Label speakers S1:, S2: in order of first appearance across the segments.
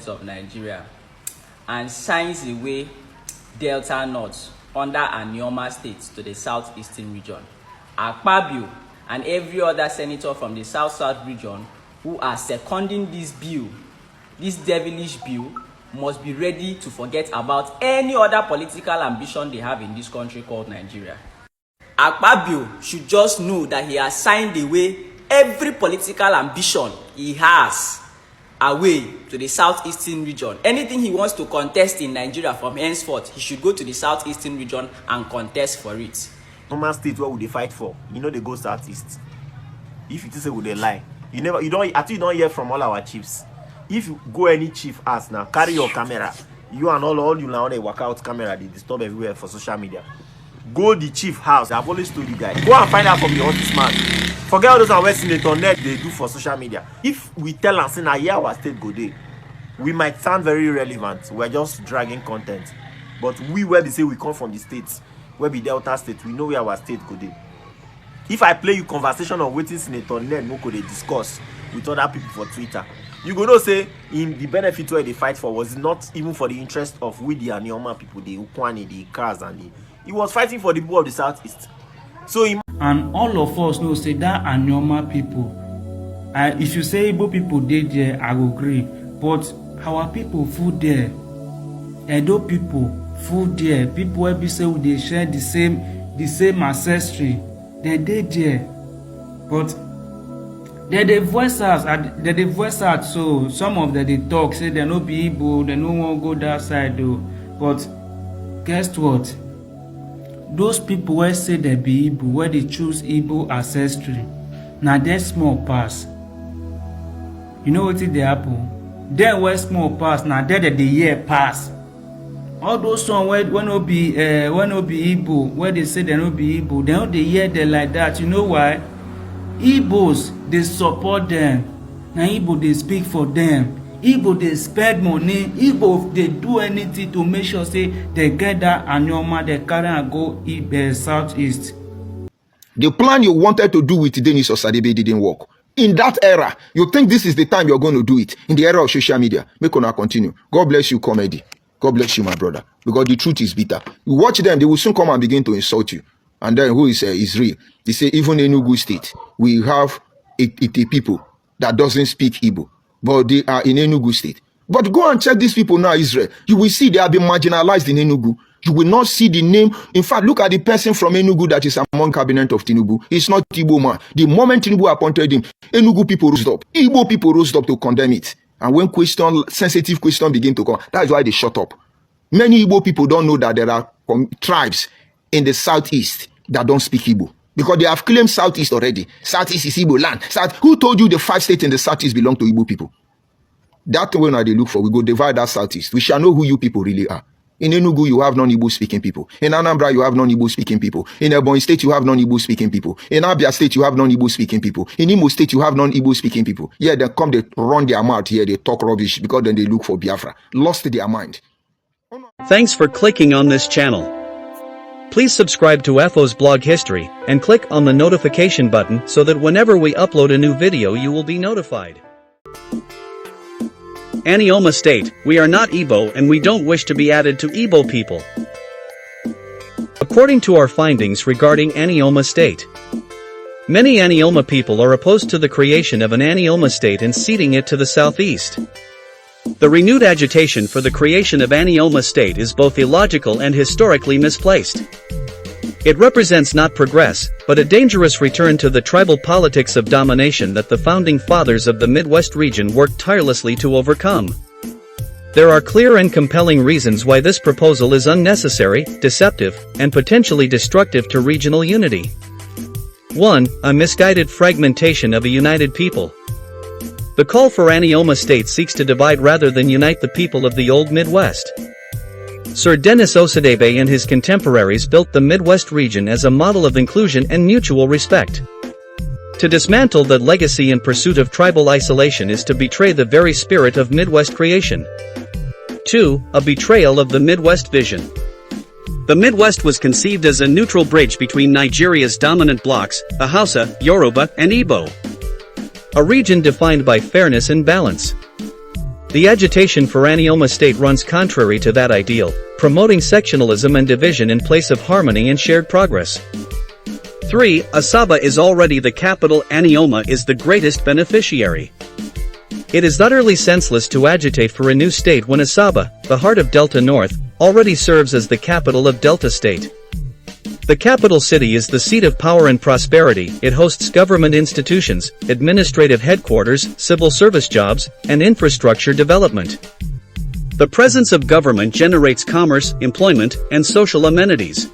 S1: of Nigeria and signs away Delta North under Anioma state to the southeastern region. Akpabio and every other senator from the south-south region who are seconding this bill, this devilish bill, must be ready to forget about any other political ambition they have in this country called Nigeria. Akpabio should just know that he has signed away every political ambition he has away to the southeastern region. Anything he wants to contest in Nigeria from henceforth, he should go to the southeastern region and contest for it.
S2: Normal state, what would they fight for? You know they go southeast. If you say would they lie, you don't hear from all our chiefs. If you go any chief ask now, carry your camera. You and all you now on a workout camera, they disturb everywhere for social media. Go the chief house. I've always told you guys. Go and find out from the office man. Forget all those and West Senator net they do for social media. If we tell and say now here our state go day, we might sound very relevant. We're just dragging content. But we where they say we come from the states, where be Delta State, we know where our state go day. If I play you conversation on waiting Senator Ned Moko they discuss with other people for Twitter, you go to say in the benefit where they fight for was not even for the interest of we the Anioma people, the Ukwani, the Kars, and he was fighting for the people of the southeast. So
S3: and all of us know say that Anioma people, if you say Igbo people did there, I will agree. But our people food there, Edo people food there, people where we say they share the same ancestry, they did there. But they voice out, so some of them they talk, say they no be Igbo, they no want go that side though. But guess what? Those people where say they be Igbo, where they choose Igbo ancestry, now they small pass. You know what they happen? They where small pass, now they the year pass. All those songs where no be Igbo, where they say they no be Igbo, they don't hear them like that. You know why? Igbos they support them. Now Igbo they speak for them. Igbo they spend money. Igbo they do anything to make sure say they get that Anioma, they carry and go southeast.
S4: The plan you wanted to do with Dennis Osadebay didn't work. In that era, you think this is the time you're going to do it. In the era of social media, make on continue. God bless you, comedy. God bless you, my brother. Because the truth is bitter. You watch them, they will soon come and begin to insult you. And then who is real? They say even in Enugu state, we have a people that doesn't speak Igbo, but they are in Enugu state. But go and check these people now, Israel. You will see they have been marginalized in Enugu. You will not see the name. In fact, look at the person from Enugu that is among cabinet of Tinubu. It's not Igbo man. The moment Tinubu appointed him, Enugu people rose up. Igbo people rose up to condemn it. And when sensitive question begin to come, that's why they shut up. Many Igbo people don't know that there are tribes in the southeast that don't speak Igbo. Because they have claimed southeast already. Southeast is Igbo land. Who told you the 5 states in the southeast belong to Igbo people? That way now they look for, we go divide that southeast. We shall know who you people really are. In Enugu, you have non-Igbo speaking people. In Anambra, you have non-Igbo speaking people. In Ebonyi State, you have non-Igbo speaking people. In Abia State, you have non-Igbo speaking people. In Imo State, you have non-Igbo speaking people. Yeah, they come, they run their mouth here, they talk rubbish because then they look for Biafra. Lost their mind.
S5: Thanks for clicking on this channel. Please subscribe to FO's blog history and click on the notification button so that whenever we upload a new video you will be notified. Anioma State, we are not Igbo and we don't wish to be added to Igbo people. According to our findings regarding Anioma State, many Anioma people are opposed to the creation of an Anioma State and ceding it to the southeast. The renewed agitation for the creation of Anioma State is both illogical and historically misplaced. It represents not progress, but a dangerous return to the tribal politics of domination that the founding fathers of the Midwest region worked tirelessly to overcome. There are clear and compelling reasons why this proposal is unnecessary, deceptive, and potentially destructive to regional unity. 1. A misguided fragmentation of a united people. The call for Anioma State seeks to divide rather than unite the people of the old Midwest. Sir Dennis Osadebay and his contemporaries built the Midwest region as a model of inclusion and mutual respect. To dismantle that legacy in pursuit of tribal isolation is to betray the very spirit of Midwest creation. 2. A betrayal of the Midwest vision. The Midwest was conceived as a neutral bridge between Nigeria's dominant blocks, the Hausa, Yoruba, and Igbo. A region defined by fairness and balance. The agitation for Anioma state runs contrary to that ideal, promoting sectionalism and division in place of harmony and shared progress. 3. Asaba is already the capital. Anioma is the greatest beneficiary. It is utterly senseless to agitate for a new state when Asaba, the heart of Delta North, already serves as the capital of Delta State. The capital city is the seat of power and prosperity. It hosts government institutions, administrative headquarters, civil service jobs, and infrastructure development. The presence of government generates commerce, employment, and social amenities.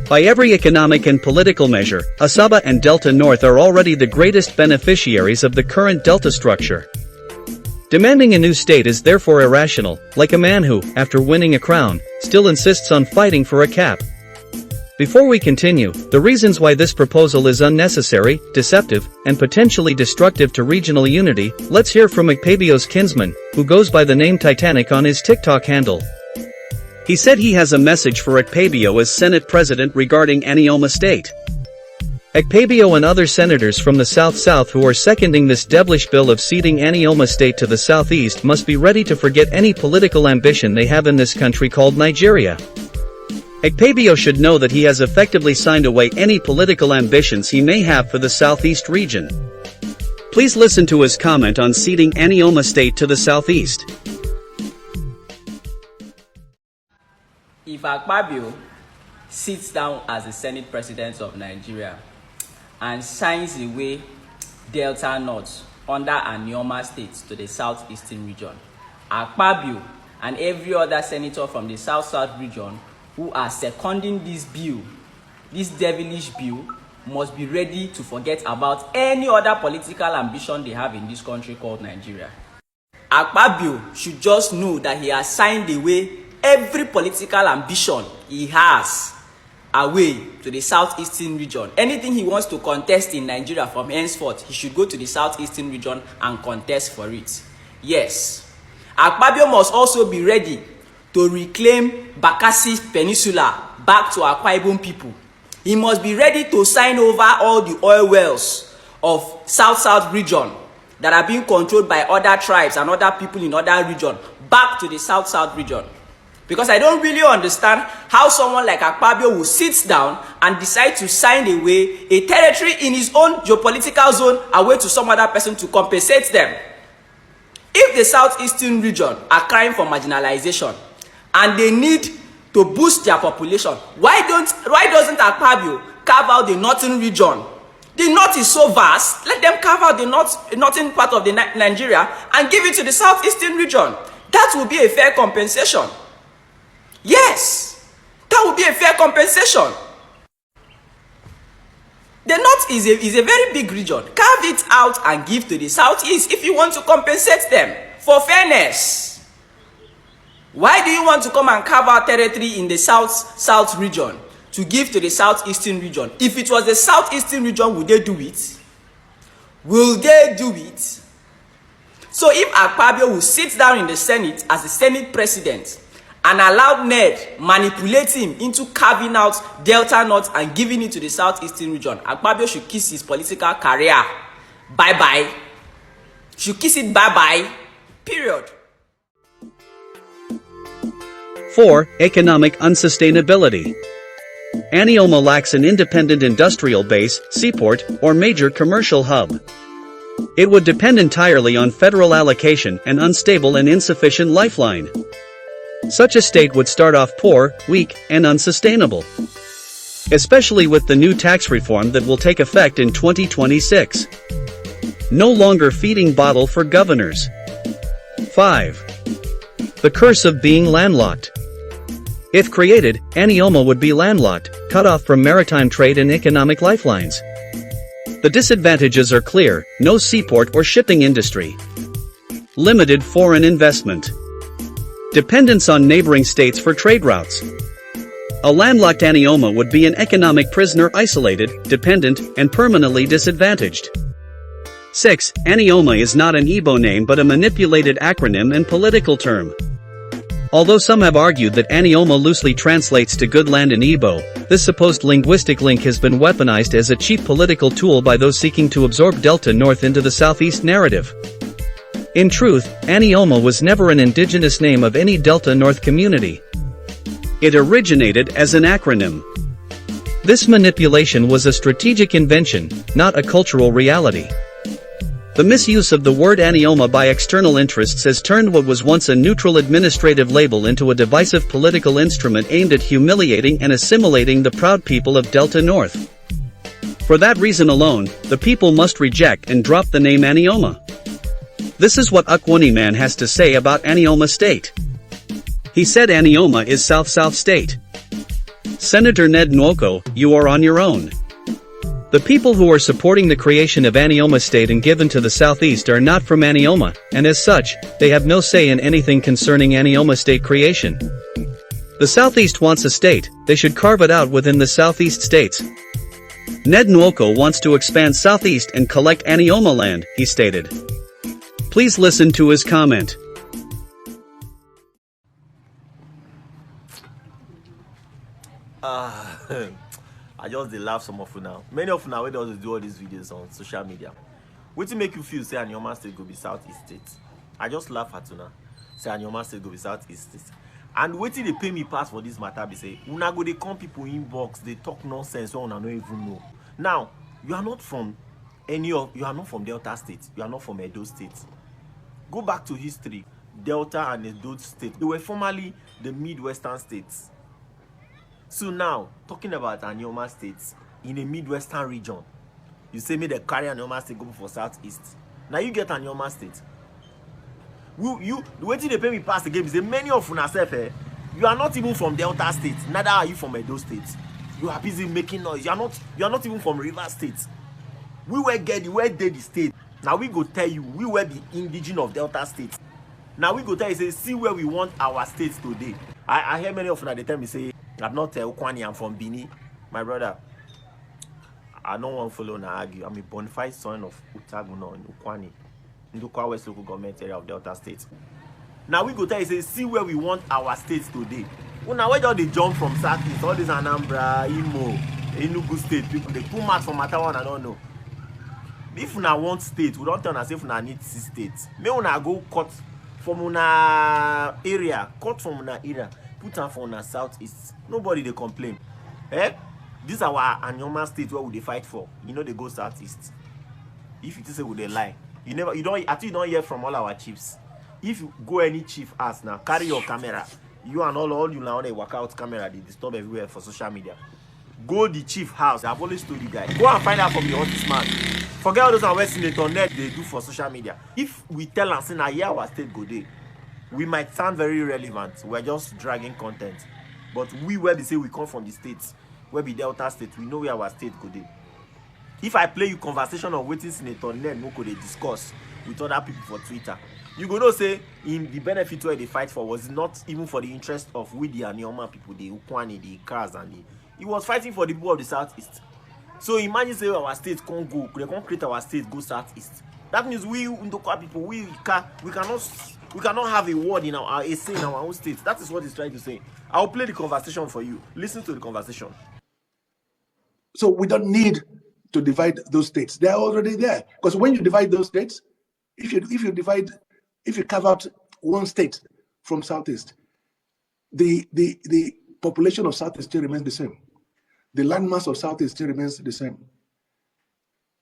S5: By every economic and political measure, Asaba and Delta North are already the greatest beneficiaries of the current Delta structure. Demanding a new state is therefore irrational, like a man who, after winning a crown, still insists on fighting for a cap. Before we continue, the reasons why this proposal is unnecessary, deceptive, and potentially destructive to regional unity, let's hear from Akpabio's kinsman, who goes by the name Titanic on his TikTok handle. He said he has a message for Akpabio as Senate President regarding Anioma State. Akpabio and other senators from the South who are seconding this devilish bill of ceding Anioma State to the Southeast must be ready to forget any political ambition they have in this country called Nigeria. Akpabio should know that he has effectively signed away any political ambitions he may have for the Southeast region. Please listen to his comment on ceding Anioma State to the Southeast.
S1: If Akpabio sits down as the Senate President of Nigeria and signs away Delta North under Anioma State to the Southeastern region, Akpabio and every other senator from the South region who are seconding this bill, this devilish bill, must be ready to forget about any other political ambition they have in this country called Nigeria. Akpabio should just know that he has signed away every political ambition he has away to the Southeastern region. Anything he wants to contest in Nigeria from henceforth, he should go to the Southeastern region and contest for it. Yes, Akpabio must also be ready to reclaim Bakassi Peninsula back to Akwa Ibom people. He must be ready to sign over all the oil wells of South region that are being controlled by other tribes and other people in other regions back to the South region. Because I don't really understand how someone like Akpabio will sit down and decide to sign away a territory in his own geopolitical zone away to some other person to compensate them. If the Southeastern region are crying for marginalization and they need to boost their population, why doesn't Akpabio carve out the northern region? The north is so vast. Let them carve out the northern part of the Nigeria and give it to the Southeastern region. That will be a fair compensation. Yes, that would be a fair compensation. The north is a very big region. Carve it out and give to the southeast if you want to compensate them for fairness. Why do you want to come and carve out territory in the south region to give to the southeastern region? If it was the southeastern region, would they do it? Will they do it? So if Akpabio will sit down in the Senate as the Senate President and allow Ned manipulate him into carving out Delta North and giving it to the Southeastern region, Akpabio should kiss his political career bye-bye. Should kiss it bye-bye. Period.
S5: 4. Economic unsustainability. Anioma lacks an independent industrial base, seaport, or major commercial hub. It would depend entirely on federal allocation, an unstable and insufficient lifeline. Such a state would start off poor, weak, and unsustainable. Especially with the new tax reform that will take effect in 2026. No longer feeding bottle for governors. 5. The curse of being landlocked. If created, Anioma would be landlocked, cut off from maritime trade and economic lifelines. The disadvantages are clear: no seaport or shipping industry. Limited foreign investment. Dependence on neighboring states for trade routes. A landlocked Anioma would be an economic prisoner, isolated, dependent, and permanently disadvantaged. 6. Anioma is not an Igbo name but a manipulated acronym and political term. Although some have argued that Anioma loosely translates to good land in Igbo, this supposed linguistic link has been weaponized as a cheap political tool by those seeking to absorb Delta North into the Southeast narrative. In truth, Anioma was never an indigenous name of any Delta North community. It originated as an acronym. This manipulation was a strategic invention, not a cultural reality. The misuse of the word Anioma by external interests has turned what was once a neutral administrative label into a divisive political instrument aimed at humiliating and assimilating the proud people of Delta North. For that reason alone, the people must reject and drop the name Anioma. This is what Ukwani Man has to say about Anioma State. He said Anioma is South-South State. Senator Ned Nwoko, you are on your own. The people who are supporting the creation of Anioma State and given to the Southeast are not from Anioma, and as such, they have no say in anything concerning Anioma State creation. The Southeast wants a state, they should carve it out within the Southeast states. Ned Nwoko wants to expand Southeast and collect Anioma land, he stated. Please listen to his comment.
S2: I just dey laugh some of you now. Many of you now wey dey do all these videos on social media. Wetin make you feel say Anioma State go be Southeast State? I just laugh at una. Say Anioma State go be Southeast State. And wetin dey pay me pass for this matter be say una go dey come people inbox, dey talk nonsense wey una no even know. Now, you are not from Delta State. You are not from Edo State. Go back to history. Delta and Edo State, they were formerly the Midwestern states. So now, talking about Anioma State in a Midwestern region, you say me the carry Anioma State go for Southeast. Now you get Anioma State. The way they pay me pass the game is that many of you you are not even from Delta State. Neither are you from Edo State. You are busy making noise. You are not even from River State. We were the state. Now we go tell you we were the indigenous of Delta State. Now we go tell you say see where we want our states today. I hear many of you that they tell me say I'm not Ukwani, I'm from Bini. My brother, I don't want to follow and argue. I'm a bona fide son of Utaguno in Ukwani, in the Ukwa West local government area of Delta State. Now we go tell you say see where we want our states today. Well, now where they jump from Southeast, all these Anambra, Imo, Enugu State people, they put marks from Matawan, I don't know. If una want state, we don't tell us if una need states. May una go cut from una area, put them for una Southeast. Nobody they complain. This is our Anioma State where we they fight for. You know they go Southeast. If you say we they lie, you don't hear from all our chiefs. If you go any chief ask now, carry your camera. You and all you now they work out camera, they disturb everywhere for social media. Go the chief house. I've always told you guys. Go and find out from the honest man. Forget all those and Senator Ned they do for social media. If we tell and say now here our state go there, we might sound very relevant. We're just dragging content. But we where they say we come from the states, where be Delta State, we know where our state go there. If I play you conversation on waiting Senator Ned Nwoko they discuss with other people for Twitter, you go know say in the benefit where they fight for was not even for the interest of we the Anioma people, the Ukwani, the Kars and the he was fighting for the people of the Southeast. So imagine say our state can't go, they can't create our state go Southeast. That means we Ndokwa people we cannot have a word in a say in our own state. That is what he's trying to say. I'll play the conversation for you. Listen to the conversation.
S6: So we don't need to divide those states. They are already there. Because when you divide those states, if you carve out one state from Southeast, the population of Southeast still remains the same. The landmass of Southeast still remains the same.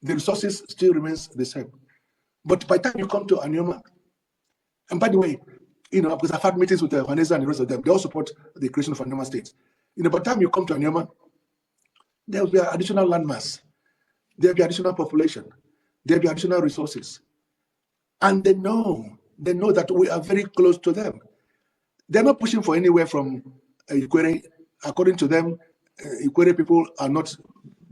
S6: The resources still remains the same. But by the time you come to Anioma, and by the way, because I've had meetings with Vanessa and the rest of them, they all support the creation of Anioma states. By the time you come to Anioma, there will be additional landmass, there will be additional population, there will be additional resources. And they know that we are very close to them. They're not pushing for anywhere from Ikwere. According to them, Ikwere people are not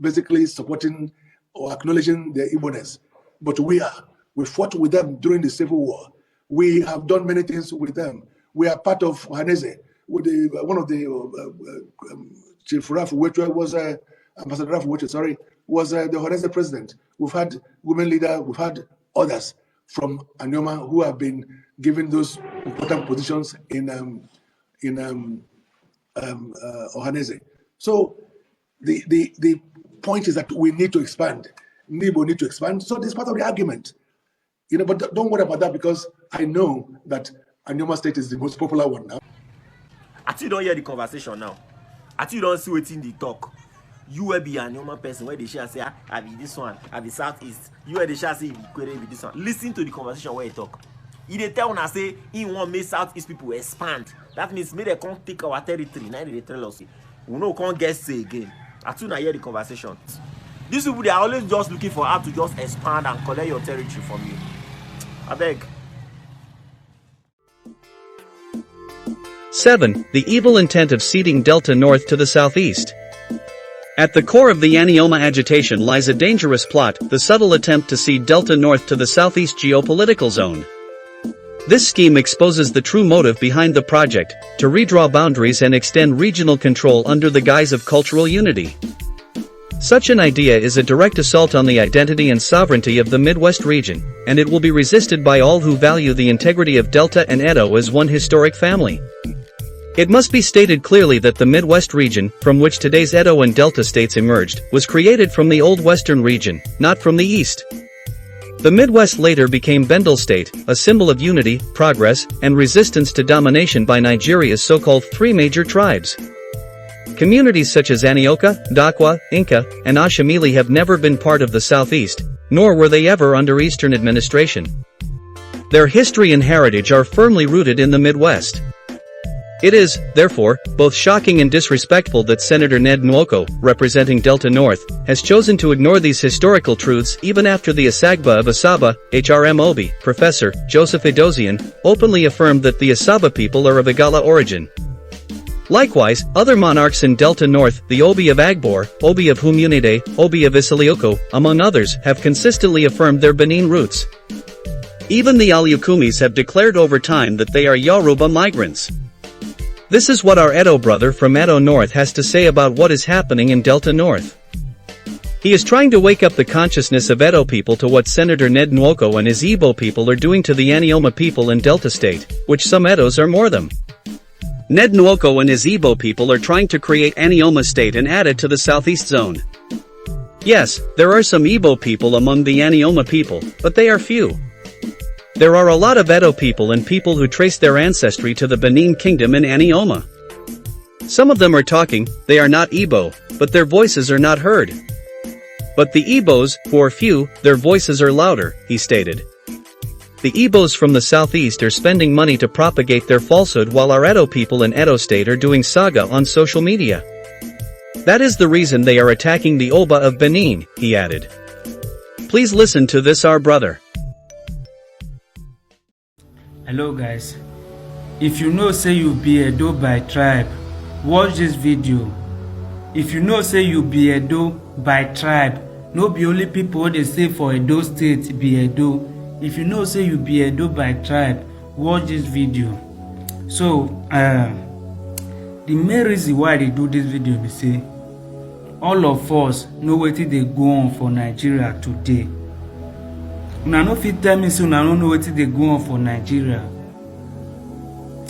S6: basically supporting or acknowledging their Igbo-ness. But we are. We fought with them during the Civil War. We have done many things with them. We are part of Haneze. One of the Chief Raf Wetre was Ambassador Raf Wetre, was the Haneze president. We've had women leader. We've had others from Anioma who have been given those important positions in Ohaneze. So the point is that we need to expand. Igbo need to expand. So this is part of the argument. But don't worry about that, because I know that Anioma State is the most popular one now.
S2: Until you don't hear the conversation now, until you don't see what's in the talk, you will be an Anioma person where they shall say, I be this one, I be Southeast. You where they shall say, be this one. Listen to the conversation where you talk. If they tell us say, he want make Southeast people expand. That means maybe they can't take our territory. Now they tell us, we no can't get say again. Until I hear the conversation. These people, they are always just looking for how to just expand and collect your territory from you. I beg.
S5: 7. The evil intent of ceding Delta North to the southeast. At the core of the Anioma agitation lies a dangerous plot, the subtle attempt to cede Delta North to the southeast geopolitical zone. This scheme exposes the true motive behind the project, to redraw boundaries and extend regional control under the guise of cultural unity. Such an idea is a direct assault on the identity and sovereignty of the Midwest region, and it will be resisted by all who value the integrity of Delta and Edo as one historic family. It must be stated clearly that the Midwest region, from which today's Edo and Delta states emerged, was created from the old Western region, not from the East. The Midwest later became Bendel State, a symbol of unity, progress, and resistance to domination by Nigeria's so-called three major tribes. Communities such as Anioka, Dakwa, Inca, and Ashamili have never been part of the Southeast, nor were they ever under Eastern administration. Their history and heritage are firmly rooted in the Midwest. It is, therefore, both shocking and disrespectful that Senator Ned Nwoko, representing Delta North, has chosen to ignore these historical truths even after the Asagba of Asaba, HRM Obi, Professor Joseph Edozian, openly affirmed that the Asaba people are of Igala origin. Likewise, other monarchs in Delta North, the Obi of Agbor, Obi of Humunide, Obi of Isilioko, among others, have consistently affirmed their Benin roots. Even the Alukumis have declared over time that they are Yoruba migrants. This is what our Edo brother from Edo North has to say about what is happening in Delta North. He is trying to wake up the consciousness of Edo people to what Senator Ned Nwoko and his Igbo people are doing to the Anioma people in Delta State, which some Edos are more them. Ned Nwoko and his Igbo people are trying to create Anioma State and add it to the Southeast Zone. Yes, there are some Igbo people among the Anioma people, but they are few. There are a lot of Edo people and people who trace their ancestry to the Benin Kingdom in Anioma. Some of them are talking, they are not Igbo, but their voices are not heard. But the Igbos, who are few, their voices are louder, he stated. The Igbos from the southeast are spending money to propagate their falsehood while our Edo people in Edo State are doing saga on social media. That is the reason they are attacking the Oba of Benin, he added. Please listen to this our brother.
S3: Hello guys, if you know say you be Edo by tribe, watch this video. If you know say you be Edo by tribe, no be only people they say for Edo State be Edo. If you know say you be Edo by tribe, watch this video. So the main reason why they do this video is say all of us know wetin dey go on for Nigeria today. Una no fit tell me say una no know wetin dey go on for Nigeria.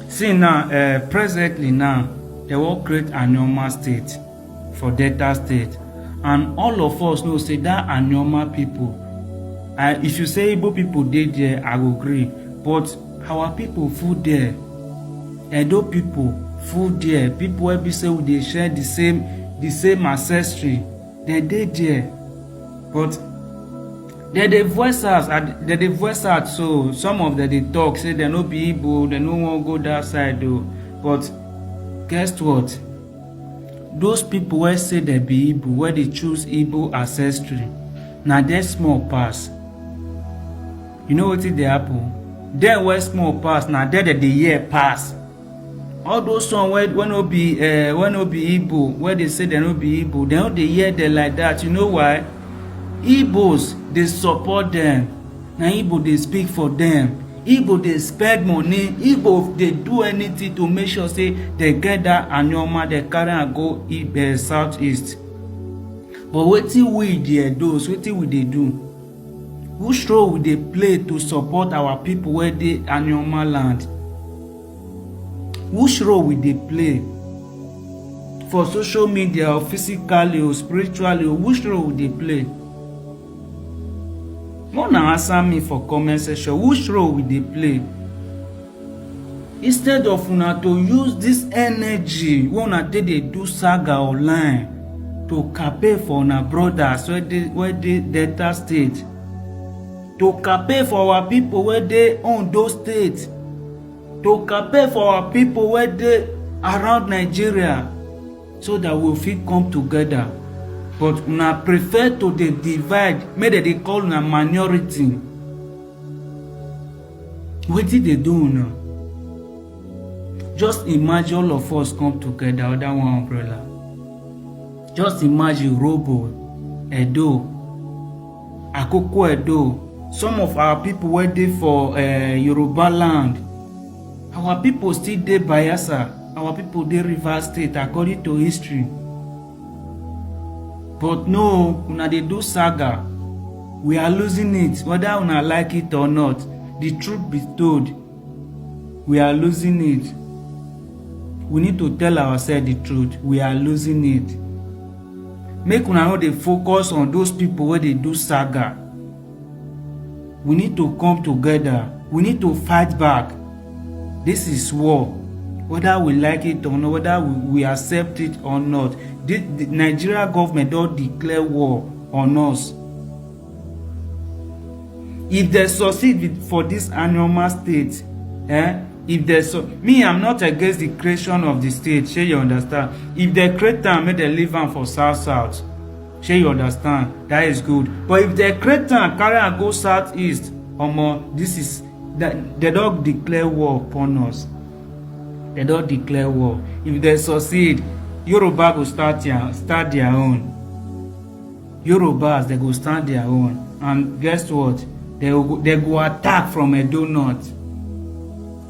S3: See now, presently now, they will create Anioma State for Delta State, and all of us know say that Anioma people. If you say Igbo people dey there, I go agree. But our people full there, Edo people full there. People wey be say we dey share the same ancestry, they dey there. But they voice out, so some of them they talk say they no be Igbo, they no want go that side though. But guess what? Those people wey say they be Igbo, where they choose Igbo ancestry, now they small pass. You know what they happen? They wey small pass, now they hear pass. All those songs where no be Igbo, where they say they no be Igbo, they don't hear them like that. You know why? Igbos, they support them. Now Igbo, they speak for them. Igbo, they spend money. Igbo, they do anything to make sure say they get that Anioma, they carry and go southeast. But wetin we dey do? Wetin we dey do? Which role we dey play to support our people where dey Anioma land? Which role we dey play for social media or physically or spiritually? Or which role we dey play? Una answer me for comment section. Which role will they play? Instead of una to use this energy wey una take dey do saga online to campaign for una brothers wey dey Delta State, to campaign for our people wey dey Ondo State, to campaign for our people wey dey around Nigeria, so that we fit come together. But una prefer to dey divide, make dem dey call una minority. Wetin dey do una? Just imagine all of us come together under one umbrella. Just imagine Robo, Edo, Akoko Edo, some of our people wey dey for Yoruba land. Our people still dey Bayelsa, our people dey Rivers State according to history. But no, una dey do saga. We are losing it, whether una like it or not. The truth be told, we are losing it. We need to tell ourselves the truth. We are losing it. Make una no dey focus on those people wey dey do saga. We need to come together. We need to fight back. This is war. Whether we like it or not, whether we accept it or not, the Nigeria government don declare war on us. If they succeed for this Anioma state, if there's me, I'm not against the creation of the state. Shey you understand? If they create am, make them leave am for south. Shey you understand? That is good. But if they create am, carry am go southeast, this is that they don't declare war upon us. They don't declare war. If they succeed, Yoruba go start their own. Yorubas, they go start their own, and guess what? They go attack from Edo North.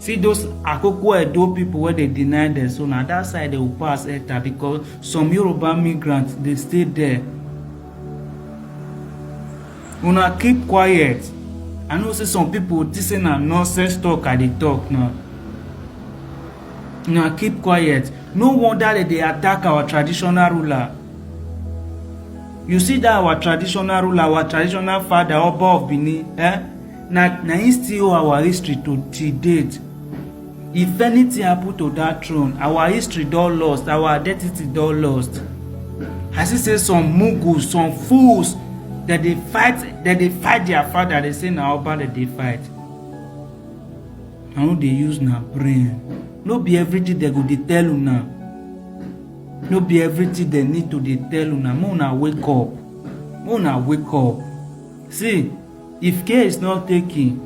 S3: See those Akoko Edo people where they deny their so now that side they will pass Eta because some Yoruba migrants they stay there. Una keep quiet. I know say some people this is na nonsense talk at the talk now. Una keep quiet. No wonder that they attack our traditional ruler. You see that our traditional ruler, our traditional father, Oba of Benin, na he still our history to date. If anything happen to that throne, our history don lost, our identity don lost. I see say some mugus, some fools that they fight their father. They say na Oba that they fight. I know they use na brain. No be everything they go dey tell una. No be everything they need to dey tell una. Make una wake up. Make una wake up. See, if care is not taken,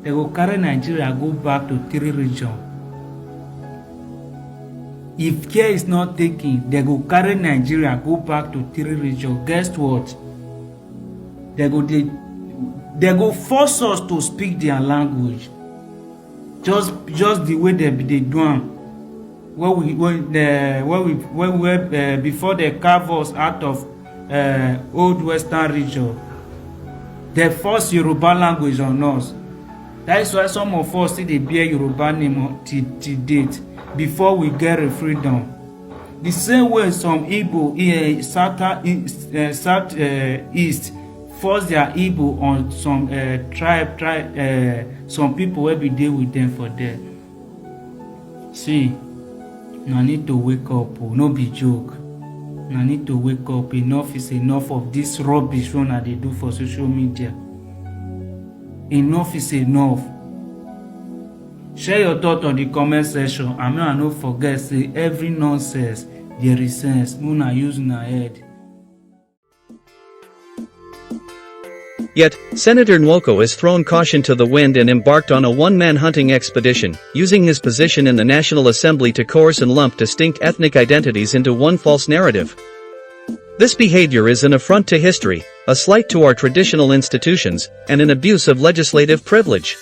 S3: they go carry Nigeria go back to 3 regions. If care is not taken, they go carry Nigeria go back to 3 regions. Guess what? They go force us to speak their language. Just the way they do am. Before they carve us out of old Western region, they force Yoruba language on us. That is why some of us still dey bear Yoruba name till date before we get a freedom. The same way some Igbo southeast force their Igbo on some some people wey be dey with them for there. See, una need to wake up, no be joke. Una need to wake up. Enough is enough of this rubbish wey una dey do for social media. Enough is enough. Share your thought on the comment section, and make una no forget say every nonsense there is sense. Una use una head.
S5: Yet, Senator Nwoko has thrown caution to the wind and embarked on a one-man hunting expedition, using his position in the National Assembly to coerce and lump distinct ethnic identities into one false narrative. This behavior is an affront to history, a slight to our traditional institutions, and an abuse of legislative privilege.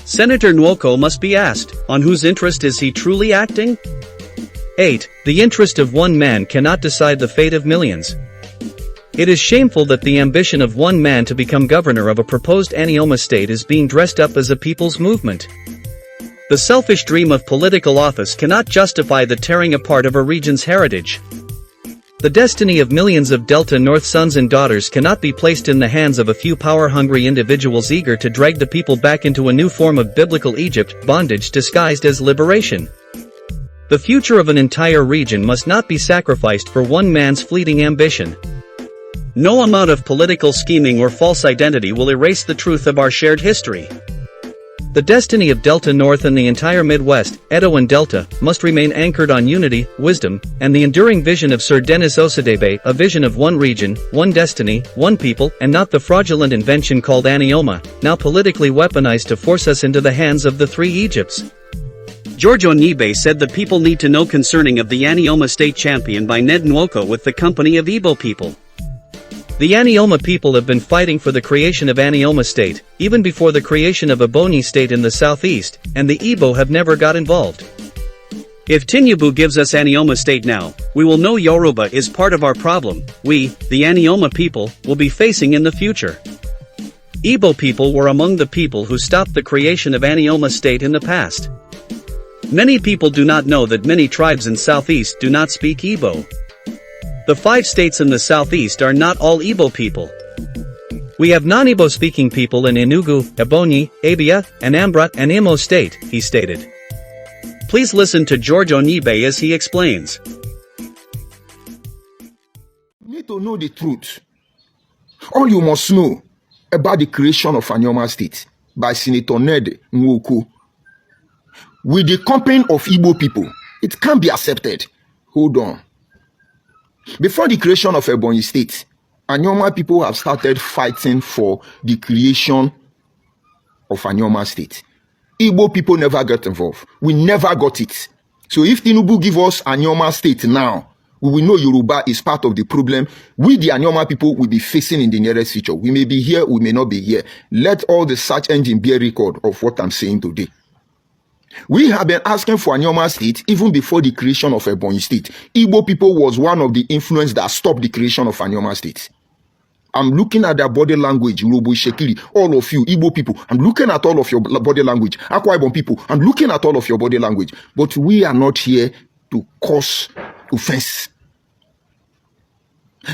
S5: Senator Nwoko must be asked, on whose interest is he truly acting? 8. The interest of one man cannot decide the fate of millions. It is shameful that the ambition of one man to become governor of a proposed Anioma state is being dressed up as a people's movement. The selfish dream of political office cannot justify the tearing apart of a region's heritage. The destiny of millions of Delta North sons and daughters cannot be placed in the hands of a few power-hungry individuals eager to drag the people back into a new form of biblical Egypt bondage disguised as liberation. The future of an entire region must not be sacrificed for one man's fleeting ambition. No amount of political scheming or false identity will erase the truth of our shared history. The destiny of Delta North and the entire Midwest, Edo and Delta, must remain anchored on unity, wisdom, and the enduring vision of Sir Dennis Osadebay, a vision of one region, one destiny, one people, and not the fraudulent invention called Anioma, now politically weaponized to force us into the hands of the three Egypts. George Onibe said the people need to know concerning of the Anioma state championed by Ned Nwoko with the company of Igbo people. The Anioma people have been fighting for the creation of Anioma state, even before the creation of Ebonyi state in the southeast, and the Igbo have never got involved. If Tinubu gives us Anioma state now, we will know Yoruba is part of our problem, we, the Anioma people, will be facing in the future. Igbo people were among the people who stopped the creation of Anioma state in the past. Many people do not know that many tribes in southeast do not speak Igbo. The 5 states in the southeast are not all Igbo people. We have non-Igbo speaking people in Enugu, Ebonyi, Abia, Anambra, and Imo state, he stated. Please listen to George Onibe as he explains.
S4: You need to know the truth. All you must know about the creation of Anioma state by Senator Ned Nwoko with the company of Igbo people, it can't be accepted. Hold on. Before the creation of Ebonyi state, Anioma people have started fighting for the creation of Anioma state. Igbo people never got involved. We never got it. So if Tinubu give us Anioma state now, we will know Yoruba is part of the problem. We, the Anioma people, will be facing in the nearest future. We may be here, we may not be here. Let all the search engine bear record of what I'm saying today. We have been asking for Anioma state even before the creation of Ebonyi state. Igbo people was one of the influence that stopped the creation of Anioma state. I'm looking at their body language, Urobo Shekiri, all of you, Igbo people. I'm looking at all of your body language. Akwa Ibom people, I'm looking at all of your body language. But we are not here to cause offense.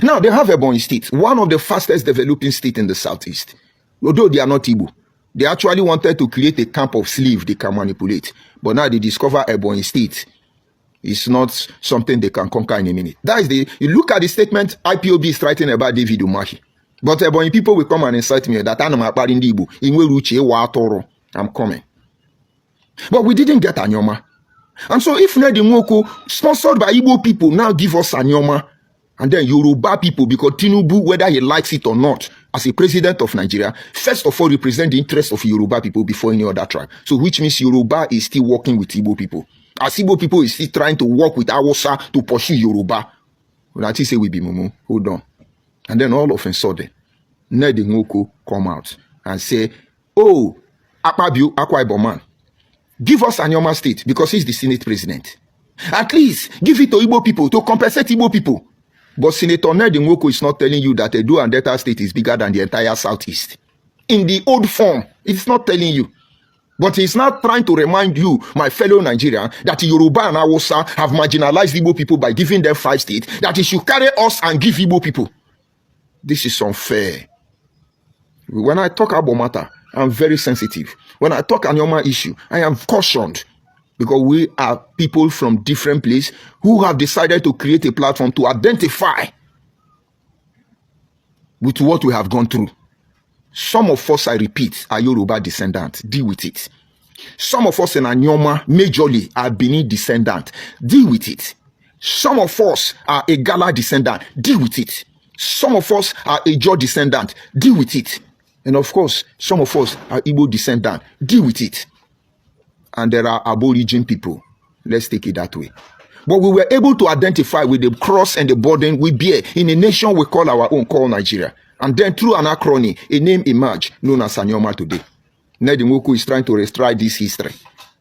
S4: Now, they have Ebonyi state, one of the fastest developing states in the southeast. Although they are not Igbo. They actually wanted to create a camp of slaves they can manipulate. But now they discover Ebonyi state is not something they can conquer in a minute. That is you look at the statement IPOB is writing about David Umahi. But Ebonyi people will come and incite me that I'm coming. But we didn't get Anioma. And so if Ned Nwoko, sponsored by Igbo people, now give us Anioma, and then Yoruba people, because Tinubu, whether he likes it or not, as a president of Nigeria, first of all, represent the interests of Yoruba people before any other tribe. So which means Yoruba is still working with Igbo people. As Igbo people is still trying to work with Awusa to pursue Yoruba. Well, I say we be mumu. Hold on. And then all of a sudden, Ned Nwoko come out and say, oh, Akpabio, Akwa Ibom man, give us Anioma state because he's the Senate president. At least give it to Igbo people to compensate Igbo people. But Senator Ned Nwoko is not telling you that Edo and Delta state is bigger than the entire southeast. In the old form, it's not telling you. But he's not trying to remind you, my fellow Nigerian, that Yoruba and Hausa have marginalized Igbo people by giving them 5 states, that he should carry us and give Igbo people. This is unfair. When I talk about matter, I'm very sensitive. When I talk Anioma issue, I am cautioned. Because we are people from different places who have decided to create a platform to identify with what we have gone through. Some of us, I repeat, are Yoruba descendants. Deal with it. Some of us in Anioma, majorly, are Benin descendants. Deal with it. Some of us are Igala descendant. Deal with it. Some of us are Ijo descendant. Deal with it. And of course, some of us are Igbo descendant. Deal with it. And there are Aborigine people. Let's take it that way. But we were able to identify with the cross and the burden we bear in a nation we call our own, called Nigeria. And then through an acronym, a name emerged, known as Anioma today. Ned Nwoko is trying to restrike this history.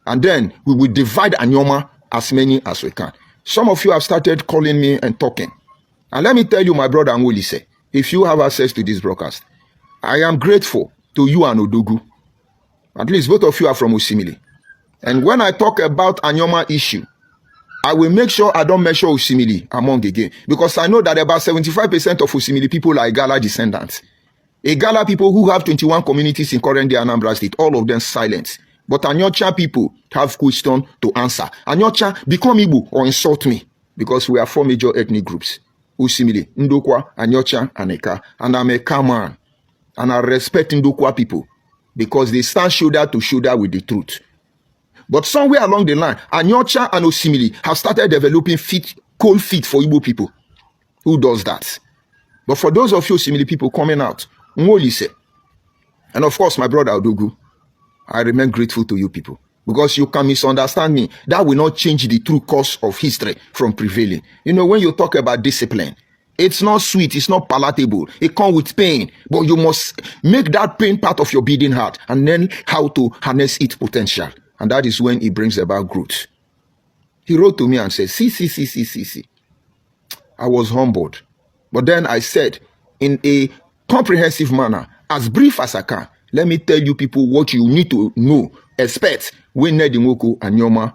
S4: And then we will divide Anioma as many as we can. Some of you have started calling me and talking. And let me tell you, my brother Angolise, if you have access to this broadcast, I am grateful to you and Odogu. At least both of you are from Osimili. And when I talk about Anioma issue, I will make sure I don't measure Osimili among again, because I know that about 75% of Osimili people are Igala descendants. Igala people who have 21 communities in current day Anambra State, all of them silent. But Anyocha people have question to answer. Anyocha, become Igbo or insult me, because we are 4 major ethnic groups. Osimili, Ndokwa, Anyocha, and Eka. And I'm a calm man. And I respect Ndokwa people because they stand shoulder to shoulder with the truth. But somewhere along the line, Anyocha and Osimili have started developing cold feet for Igbo people. Who does that? But for those of you Osimili people coming out, Mwolise, and of course my brother Odogu, I remain grateful to you people. Because you can misunderstand me. That will not change the true course of history from prevailing. You know, when you talk about discipline, it's not sweet, it's not palatable. It comes with pain. But you must make that pain part of your beating heart and learn how to harness its potential. And that is when it brings about growth. He wrote to me and said, see. I was humbled. But then I said, in a comprehensive manner, as brief as I can, let me tell you people what you need to know, expect when Nedimoko and Anioma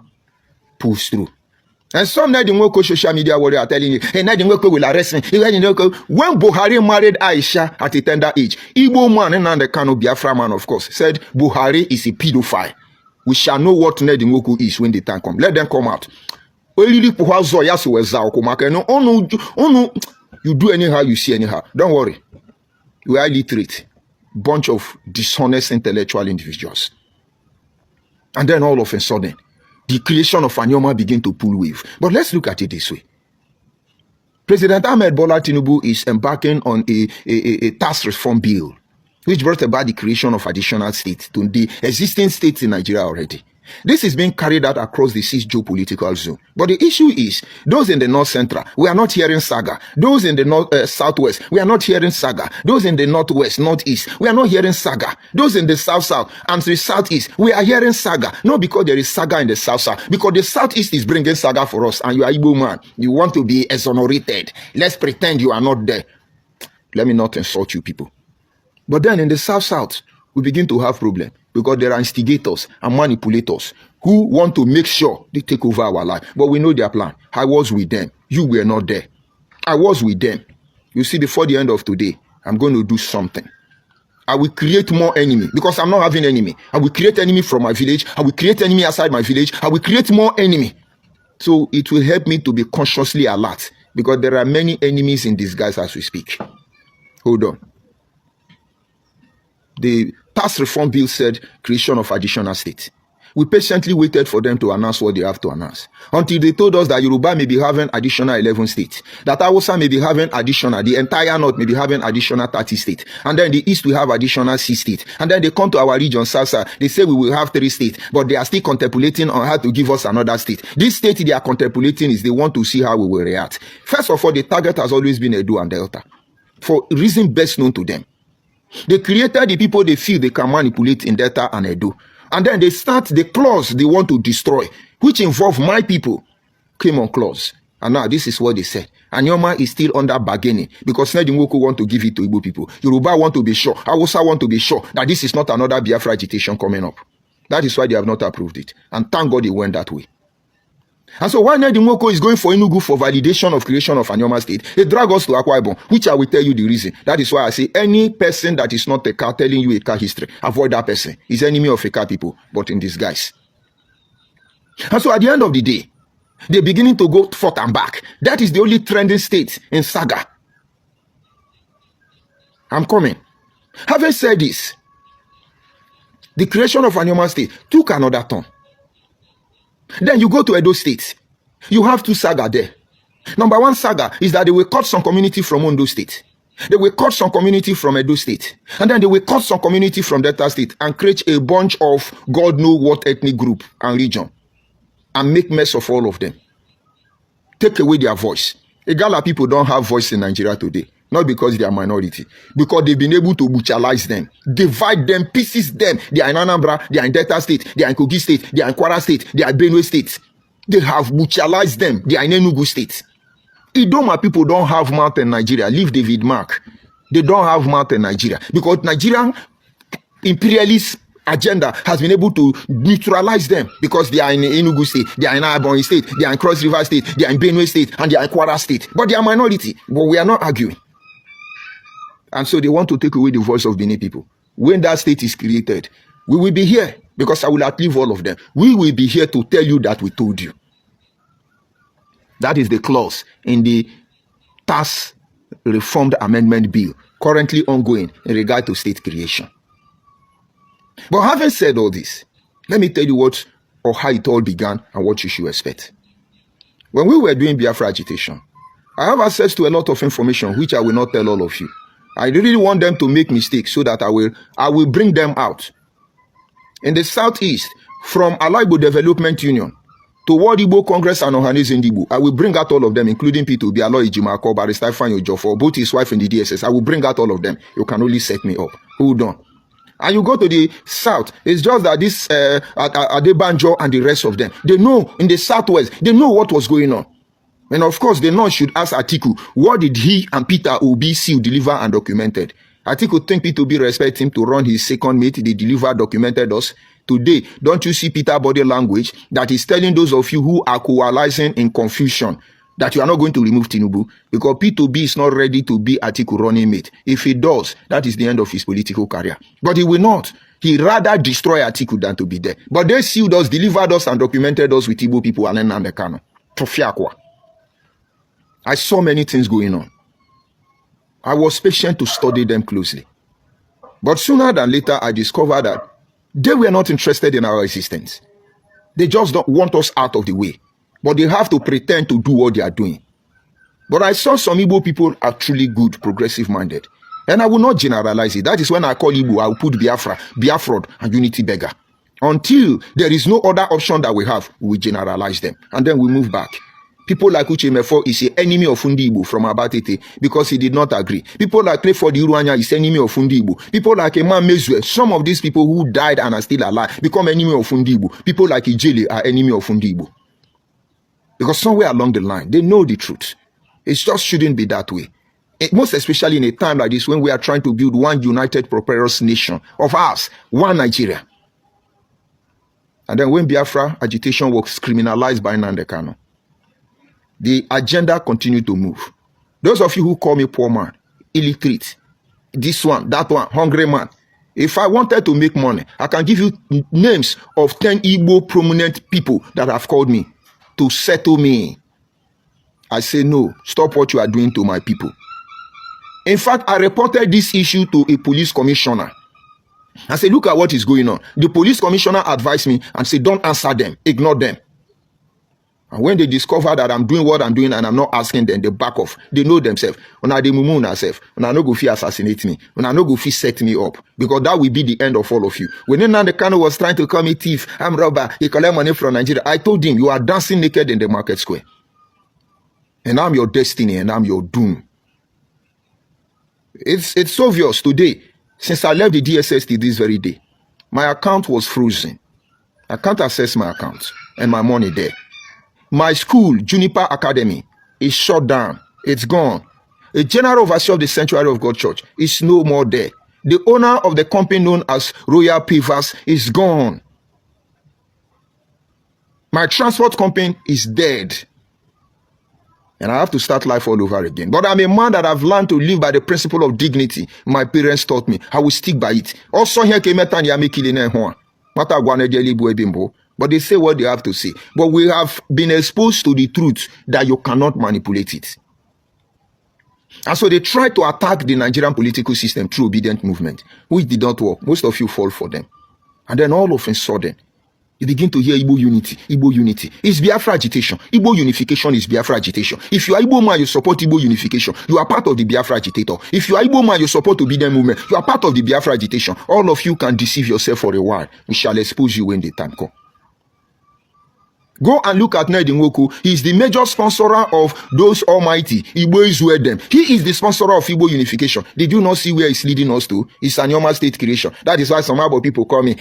S4: pulls through. And some Nedimoko social media warrior are telling you, hey, Nedimoko will arrest me. When Buhari married Aisha at a tender age, Igbo man and the Kano Biafra man, of course, said Buhari is a pedophile. We shall know what Nedimoko is when the time comes. Let them come out. You do anyhow, you see anyhow. Don't worry. We are illiterate. Bunch of dishonest intellectual individuals. And then all of a sudden, the creation of Anioma begin to pull wave. But let's look at it this way. President Ahmed Bola Tinubu is embarking on a tax reform bill, which brought about the creation of additional states to the existing states in Nigeria already. This is being carried out across the 6 geopolitical zone. But the issue is, those in the North Central, we are not hearing saga. Those in the North Southwest, we are not hearing saga. Those in the Northwest, Northeast, we are not hearing saga. Those in the South and the Southeast, we are hearing saga. Not because there is saga in the South, because the Southeast is bringing saga for us, and you are Igbo man. You want to be exonerated. Let's pretend you are not there. Let me not insult you people. But then in the South, we begin to have problem because there are instigators and manipulators who want to make sure they take over our life. But we know their plan. I was with them. You were not there. I was with them. You see, before the end of today, I'm going to do something. I will create more enemy because I'm not having enemy. I will create enemy from my village. I will create enemy outside my village. I will create more enemy. So it will help me to be consciously alert because there are many enemies in disguise as we speak. Hold on. The tax reform bill said creation of additional states. We patiently waited for them to announce what they have to announce until they told us that Yoruba may be having additional 11 states, that Hausa may be having additional, the entire North may be having additional 30 states, and then the East will have additional 6 states, and then they come to our region, South, they say we will have 3 states, but they are still contemplating on how to give us another state. This state they are contemplating is they want to see how we will react. First of all, the target has always been Edo and Delta, for reason best known to them. They created the people they feel they can manipulate in Delta and Edo. And then they start the clause they want to destroy, which involve my people, came on clause. And now this is what they said. Anioma is still under bargaining because Nedimoko want to give it to Igbo people. Yoruba want to be sure. Hausa want to be sure that this is not another Biafra agitation coming up. That is why they have not approved it. And thank God it went that way. And so while Nedimoko is going for Enugu for validation of creation of Anioma state, they drag us to Akwa Ibom, which I will tell you the reason. That is why I say any person that is not a car telling you a car history, avoid that person. He's enemy of a car people, but in disguise. And so at the end of the day, they're beginning to go forth and back. That is the only trending state in saga. I'm coming. Having said this, the creation of Anioma state took another turn. Then you go to Edo State. You have 2 saga there. Number 1 saga is that they will cut some community from Ondo State. They will cut some community from Edo State. And then they will cut some community from Delta State and create a bunch of God knows what ethnic group and region. And make mess of all of them. Take away their voice. Igala people don't have voice in Nigeria today. Not because they are minority. Because they've been able to butcherize them. Divide them, pieces them. They are in Anambra, they are in Delta State, they are in Kogi State, they are in Kwara State, they are in Benue State. They have butcherized them. They are in Enugu State. Idoma people don't have mouth in Nigeria. Leave David Mark. They don't have mouth in Nigeria. Because Nigerian imperialist agenda has been able to neutralize them because they are in Enugu State, they are in Ebonyi State, they are in Cross River State, they are in Benue State, and they are in Kwara State. But they are minority. But we are not arguing. And so they want to take away the voice of Benin people. When that state is created, we will be here because I will outlive all of them. We will be here to tell you that we told you. That is the clause in the Tax Reformed Amendment Bill currently ongoing in regard to state creation. But having said all this, let me tell you what or how it all began and what you should expect. When we were doing Biafra agitation, I have access to a lot of information which I will not tell all of you. I really want them to make mistakes so that I will bring them out. In the southeast, from Alaibo Development Union to World Igbo Congress and Ohanese Igbo, I will bring out all of them, including P2B, Aloy Ijimako, Barrister Fanyo Jofo, both his wife in the DSS. I will bring out all of them. You can only set me up. Hold on. And you go to the south, it's just that this Adebanjo and the rest of them, they know in the southwest, they know what was going on. And of course, the North should ask Atiku, what did he and Peter Obi see, deliver and documented? Atiku think P2B respect him to run his second mate, they deliver, documented us. Today, don't you see Peter body language that is telling those of you who are coalescing in confusion that you are not going to remove Tinubu because P2B is not ready to be Atiku running mate. If he does, that is the end of his political career. But he will not. He rather destroy Atiku than to be there. But they sealed us, delivered us, and documented us with Igbo people and then the Kano. Tofiakwa. I saw many things going on. I was patient to study them closely. But sooner than later, I discovered that they were not interested in our existence. They just don't want us out of the way. But they have to pretend to do what they are doing. But I saw some Igbo people are truly good, progressive-minded. And I will not generalize it. That is when I call Igbo, I will put Biafra, Biafrod, and Unity Beggar. Until there is no other option that we have, we generalize them. And then we move back. People like Uche Mefo is an enemy of Fundi Igbo from Abatete because he did not agree. People like Clifford Iruanya is enemy of Fundi Igbo. People like Eman Mezue, some of these people who died and are still alive become enemy of Fundi Igbo. People like Ijele are enemy of Fundi Igbo. Because somewhere along the line, they know the truth. It just shouldn't be that way. Most especially in a time like this when we are trying to build one united, prosperous nation of ours, one Nigeria. And then when Biafra agitation was criminalized by Nnamdi Kanu, the agenda continued to move. Those of you who call me poor man, illiterate, this one, that one, hungry man. If I wanted to make money, I can give you names of 10 Igbo prominent people that have called me to settle me. I say, no, stop what you are doing to my people. In fact, I reported this issue to a police commissioner. I said, look at what is going on. The police commissioner advised me and said, don't answer them, ignore them. And when they discover that I'm doing what I'm doing and I'm not asking them, they back off. They know themselves. When I mumu myself, when I no go fit assassinate me, when I no go fit set me up, because that will be the end of all of you. When Nnamdi Kanu was trying to call me thief, I'm robber, he collect money from Nigeria, I told him, you are dancing naked in the market square. And I'm your destiny and I'm your doom. It's obvious today, since I left the DSS till this very day, my account was frozen. I can't access my account and my money there. My school, Juniper Academy, is shut down. It's gone. A general overseer of the Sanctuary of God Church is no more there. The owner of the company known as Royal Pavers is gone. My transport company is dead. And I have to start life all over again. But I'm a man that I've learned to live by the principle of dignity. My parents taught me. I will stick by it. Also here came but they say what they have to say. But we have been exposed to the truth that you cannot manipulate it. And so they try to attack the Nigerian political system through obedient movement, which did not work. Most of you fall for them. And then all of a sudden, you begin to hear Igbo unity. Igbo unity. It's Biafra agitation. Igbo unification is Biafra agitation. If you are Igbo man, you support Igbo unification. You are part of the Biafra agitator. If you are Igbo man, you support obedient movement. You are part of the Biafra agitation. All of you can deceive yourself for a while. We shall expose you when the time comes. Go and look at Ned Nwoku. He is the major sponsor of those almighty Igbo is where them. He is the sponsor of Igbo unification. Did you not see where it's leading us to? It's Anioma state creation. That is why some other people call me.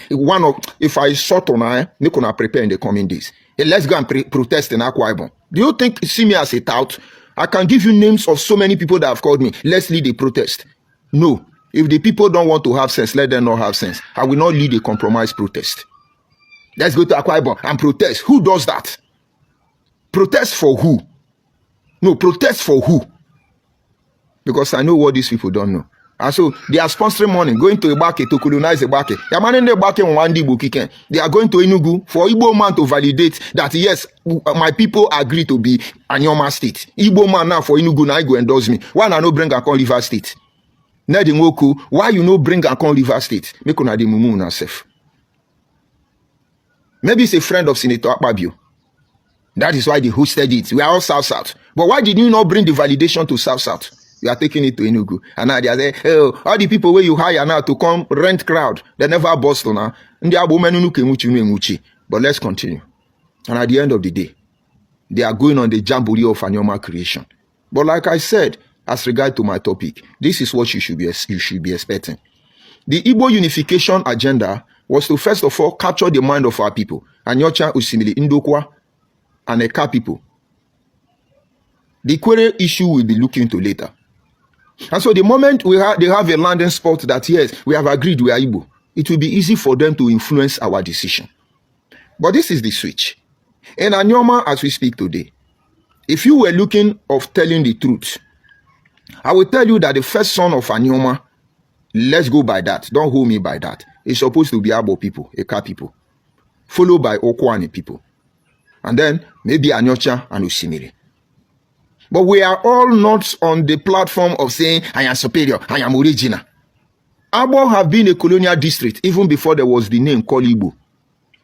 S4: If I short on make on prepare in the coming days. Let's go and protest in Akwa Ibom. Do you think see me as a tout? I can give you names of so many people that have called me. Let's lead a protest. No. If the people don't want to have sense, let them not have sense. I will not lead a compromised protest. Let's go to Akwa Ibom and protest. Who does that? Protest for who? No, protest for who? Because I know what these people don't know. And so they are sponsoring money, going to Ibake to colonize Ibake. They are going to Enugu for Igbo man to validate that, yes, my people agree to be Anioma state. Igbo man now for Enugu now go endorse me. Why not no bring Akon River state? Why you no bring Akon River state? Make una de mumu una self. Maybe it's a friend of Senator Akpabio. That is why they hosted it. We are all South-South. But why did you not bring the validation to South-South? You are taking it to Enugu. And now they are saying, oh, all the people where you hire now to come rent crowd, they never bust on her. But let's continue. And at the end of the day, they are going on the jamboree of Anioma creation. But like I said, as regard to my topic, this is what you should be expecting. The Igbo unification agenda was to first of all capture the mind of our people. Anyocha, Usimili, Indokwa, and Eka people. The query issue will be looking to later. And so the moment they have a landing spot that, yes, we have agreed we are Igbo, it will be easy for them to influence our decision. But this is the switch. In Anioma, as we speak today, if you were looking of telling the truth, I will tell you that the first son of Anioma, let's go by that, don't hold me by that, is supposed to be Abo people, Eka people, followed by Okwane people, and then maybe Anyocha and Usimiri. But we are all not on the platform of saying, I am superior, I am original. Abo have been a colonial district even before there was the name called Igbo.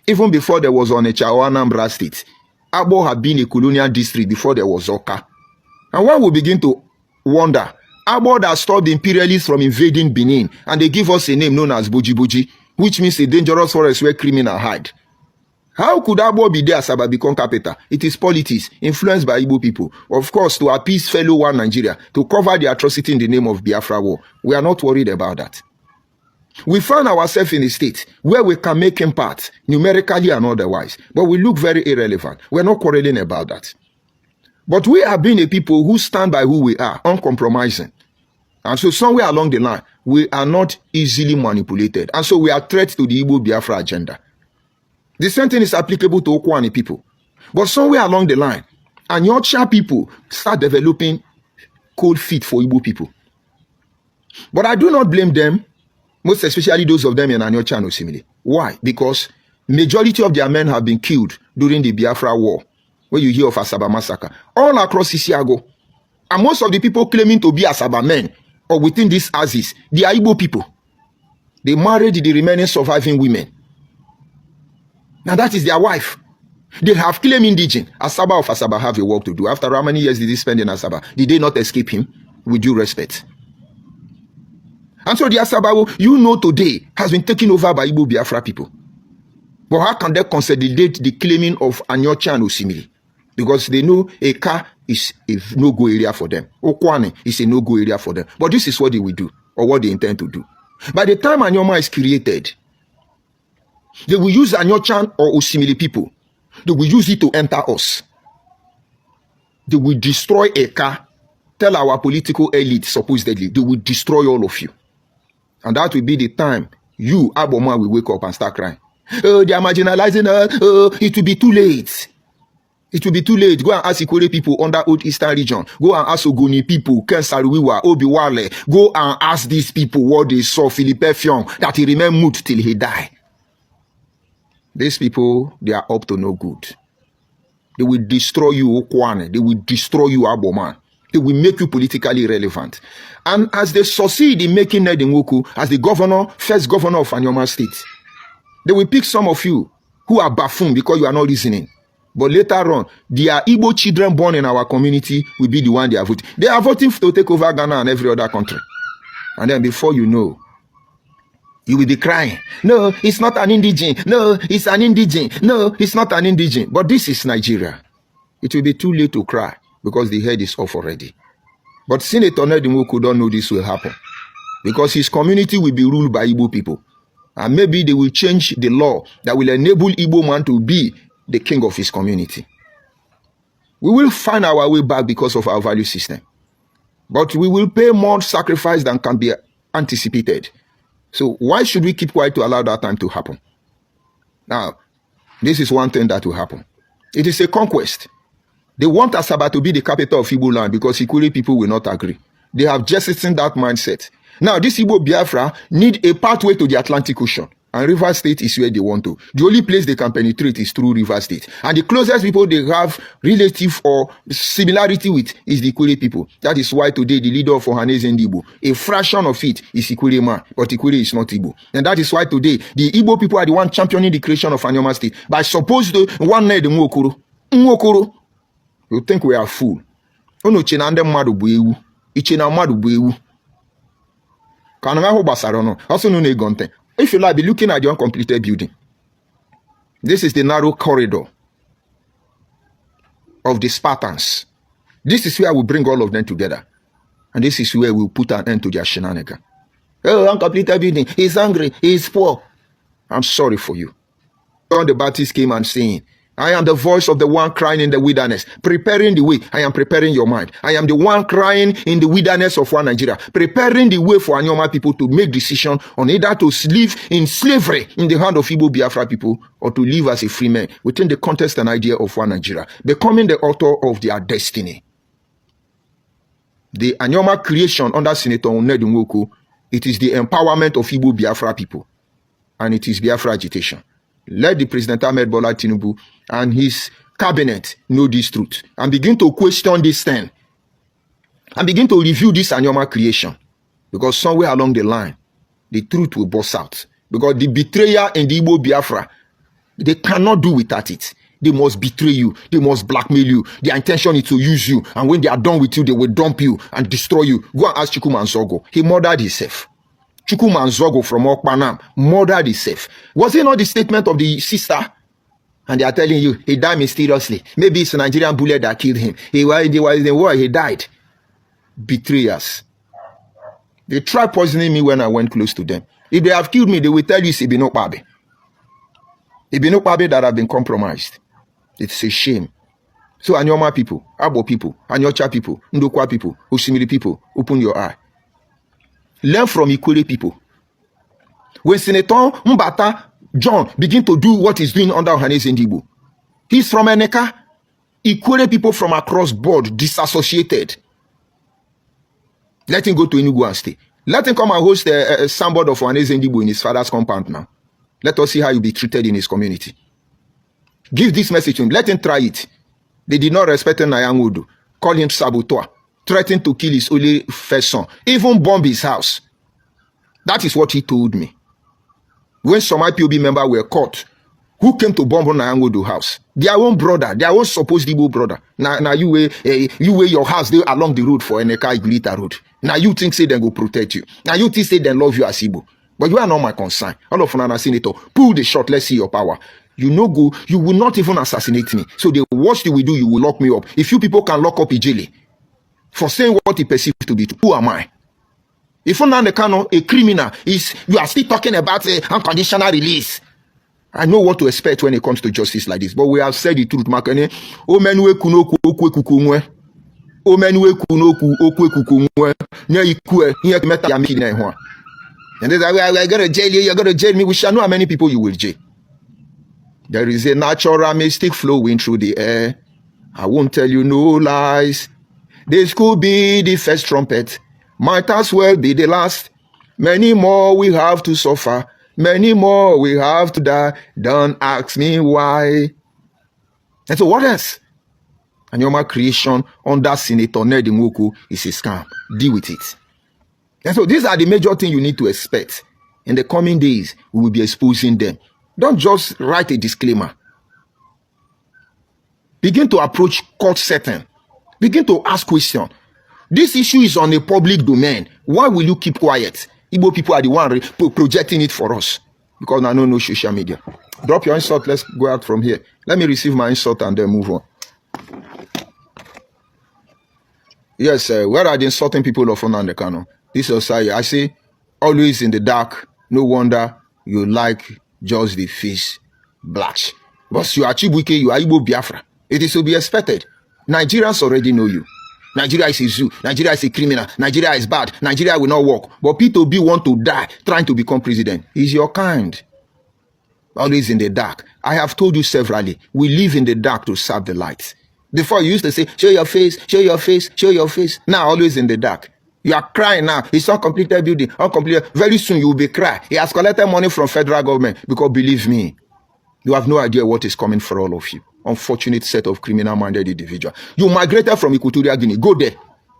S4: Even before there was Onitsha or Anambra State. Abo have been a colonial district before there was Oka. And one will begin to wonder, Abo that stopped the imperialists from invading Benin, and they give us a name known as Boji Boji, which means a dangerous forest where criminals hide. How could Abo be there, Asaba become capital? It is politics, influenced by Igbo people. Of course, to appease fellow one Nigeria, to cover the atrocity in the name of Biafra war. We are not worried about that. We find ourselves in a state where we can make impact, numerically and otherwise, but we look very irrelevant. We're not quarreling about that. But we have been a people who stand by who we are, uncompromising. And so somewhere along the line, we are not easily manipulated. And so we are threats to the Igbo Biafra agenda. The same thing is applicable to Okwane people. But somewhere along the line, Anyocha people start developing cold feet for Igbo people. But I do not blame them, most especially those of them in Anyocha and Osimili. Why? Because majority of their men have been killed during the Biafra war, where you hear of Asaba massacre, all across Isiago. And most of the people claiming to be Asaba men, or within these Aziz, they are Igbo people. They married the remaining surviving women. Now that is their wife. They have claimed indigene. Asaba of Asaba have a work to do. After how many years did he spend in Asaba? Did they not escape him? With due respect. And so the Asaba, you know today, has been taken over by Igbo Biafra people. But how can they consolidate the claiming of Anyocha and Osimiri? Because they know Eka is a no-go area for them. Okwane is a no-go area for them. But this is what they will do, or what they intend to do. By the time Anioma is created, they will use Anyochan or Osimili people. They will use it to enter us. They will destroy Eka. Tell our political elite, supposedly, they will destroy all of you. And that will be the time you, Aboma, will wake up and start crying. Oh, they are marginalizing us. Oh, it will be too late. It will be too late. Go and ask Ikore people under Old Eastern region. Go and ask Ogoni people, Ken Saruiwa, Obiwale. Go and ask these people what they saw Philippe Fion, that he remained mute till he died. These people, they are up to no good. They will destroy you, Okwane. They will destroy you, Aboman. They will make you politically irrelevant. And as they succeed in making Ned Nwoku as the governor, first governor of Anioma State, they will pick some of you who are buffoon because you are not listening. But later on, their Igbo children born in our community will be the one they are voting. They are voting to take over Ghana and every other country. And then before you know, you will be crying. No, it's not an indigene. No, it's an indigene. No, it's not an indigene. But this is Nigeria. It will be too late to cry because the head is off already. But Senator Ned Nwoku don't know this will happen because his community will be ruled by Igbo people. And maybe they will change the law that will enable Igbo man to be the king of his community. We will find our way back because of our value system. But we will pay more sacrifice than can be anticipated. So why should we keep quiet to allow that time to happen? Now, this is one thing that will happen. It is a conquest. They want Asaba to be the capital of Igbo land because Ikuri people will not agree. They have jettisoned that mindset. Now, this Igbo Biafra need a pathway to the Atlantic Ocean. And River State is where they want to. The only place they can penetrate is through River State. And the closest people they have relative or similarity with is the Ikuri people. That is why today the leader of Ohanese and Igbo, a fraction of it is Ikuri man, but Ikuri is not Igbo. And that is why today the Igbo people are the one championing the creation of Anioma State. By supposed to one night the Nwokoro. You think we are fool. Ono chenande mmadu bu ewu. Ichena mmadu bu ewu. Kana ho basara no. Also no gonte. If you like, be looking at the uncompleted building. This is the narrow corridor of the Spartans. This is where we bring all of them together. And this is where we'll put an end to their shenanigans. Oh, uncompleted building. He's hungry. He's poor. I'm sorry for you. John the Baptist came and saying, I am the voice of the one crying in the wilderness, preparing the way. I am preparing your mind. I am the one crying in the wilderness of one Nigeria, preparing the way for Anioma people to make decision on either to live in slavery in the hand of Igbo Biafra people or to live as a free man within the context and idea of one Nigeria, becoming the author of their destiny. The Anioma creation under Senator Ned Nwoko, it is the empowerment of Igbo Biafra people, and it is Biafra agitation. Let the President Ahmed Bola Tinubu and his cabinet know this truth and begin to question this thing and begin to review this Anioma creation, because somewhere along the line, the truth will burst out. Because the betrayer in the Igbo Biafra, they cannot do without it. They must betray you. They must blackmail you. Their intention is to use you. And when they are done with you, they will dump you and destroy you. Go and ask Chukwuma Nzogo. He murdered himself. Chukwuma Nzogo from Okpanam murdered himself. Was it not the statement of the sister? And they are telling you, he died mysteriously. Maybe it's a Nigerian bullet that killed him. He was in the war, he died. Betrayers. They tried poisoning me when I went close to them. If they have killed me, they will tell you it's Ibinokpabe. Ibinokpabe that have been compromised. It's a shame. So Anioma people, Abo people, Anyocha people, Ndokwa people, Osimiri people, open your eye. Learn from Ikure people. When Senator Mbata John begin to do what he's doing under Ohanese Igbo, he's from Eneka. Ikure people from across board disassociated. Let him go to Enugu and stay. Let him come and host a somebody of Ohanese Igbo in his father's compound now. Let us see how you'll be treated in his community. Give this message to him. Let him try it. They did not respect Nayangudu. Call him saboteur. Threatened to kill his only first son. Even bomb his house. That is what he told me. When some IPOB members were caught, who came to bomb Nayangudu house? Their own brother. Their own supposed Igbo brother. Now you wear your house there along the road for Eneka Iglita road. Now you think say they go protect you. Now you think say they love you as Igbo. But you are not my concern. All of Nana Senator, pull the shot. Let's see your power. You no go. You will not even assassinate me. So the worst you will do, you will lock me up. If you people can lock up Ijele for saying what he perceived to be true, who am I? If you're not a criminal, you are still talking about unconditional release. I know what to expect when it comes to justice like this. But we have said the truth, Makane. O menwe kunoku okwe kukunwe. O menwe kunoku okwe kukunwe. Nye ikwe nye meta ya miki na ehwa. And they say, I gotta jail you, you're gonna jail me. We shall know how many people you will jail. There is a natural mystic flowing through the air. I won't tell you no lies. This could be the first trumpet. Might as well be the last. Many more we have to suffer. Many more we have to die. Don't ask me why. And so what else? Anioma creation under Senator Ned Nwoko is a scam. Deal with it. And so these are the major things you need to expect. In the coming days, we will be exposing them. Don't just write a disclaimer. Begin to approach court setting. Begin to ask questions. This issue is on a public domain. Why will you keep quiet? Igbo people are the one projecting it for us. Because I don't know social media. Drop your insult. Let's go out from here. Let me receive my insult and then move on. Yes, where are the insulting people of Onandekano? This is I say, always in the dark. No wonder you like just the face blatch. But you are Chibuike, you are Igbo Biafra. It is to be expected. Nigerians already know you. Nigeria is a zoo. Nigeria is a criminal. Nigeria is bad. Nigeria will not work. But P2B want to die trying to become president. He's your kind. Always in the dark. I have told you severally, we live in the dark to serve the light. Before you used to say, show your face, show your face, show your face. Now always in the dark. You are crying now. It's not completed building, uncompleted. Very soon you will be crying. He has collected money from federal government because believe me, you have no idea what is coming for all of you. Unfortunate set of criminal-minded individuals. You migrated from Equatorial Guinea. Go there.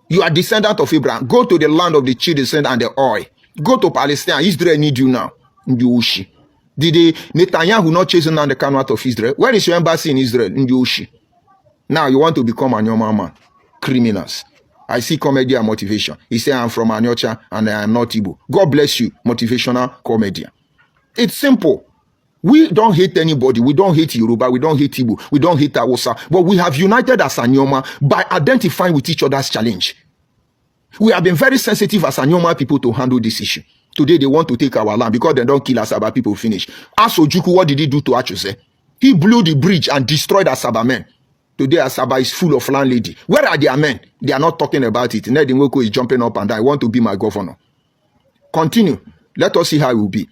S4: You are descendant of Abraham. Go to the land of the children and the oil. Go to Palestine. Israel need you now. Ndiushi. Did Netanyahu not chase down the Kanu out of Israel? Where is your embassy in Israel? Ndiushi. Now you want to become a Anioma man. Criminals. I see comedy and motivation. He said, I'm from Aniocha and I am not Igbo. God bless you, motivational comedian. It's simple. We don't hate anybody. We don't hate Yoruba. We don't hate Igbo. We don't hate Hausa. But we have united as Anioma by identifying with each other's challenge. We have been very sensitive as Anioma people to handle this issue. Today they want to take our land because they don't kill Asaba people finish. Ask Ojukwu, what did he do to Achuse? He blew the bridge and destroyed Asaba men. Today Asaba is full of landlady. Where are their men? They are not talking about it. Ned Nwoko is jumping up and down. I want to be my governor. Continue. Let us see how it will be.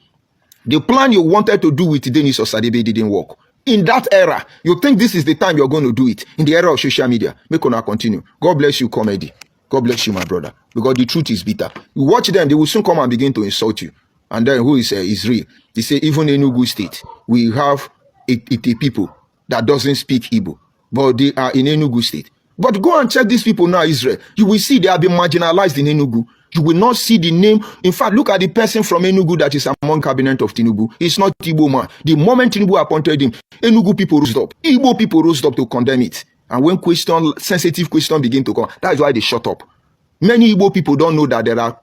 S4: The plan you wanted to do with Dennis Osadebay didn't work. In that era, you think this is the time you're going to do it. In the era of social media. Make on continue. God bless you, comedy. God bless you, my brother. Because the truth is bitter. You watch them, they will soon come and begin to insult you. And then who is real? They say even in Enugu State, we have a people that doesn't speak Igbo. But they are in Enugu State. But go and check these people now, Israel. You will see they have been marginalized in Enugu. You will not see the name. In fact, look at the person from Enugu that is among cabinet of Tinubu. It's not Igbo man. The moment Tinubu appointed him, Enugu people rose up. Igbo people rose up to condemn it. And when sensitive questions begin to come, that's why they shut up. Many Igbo people don't know that there are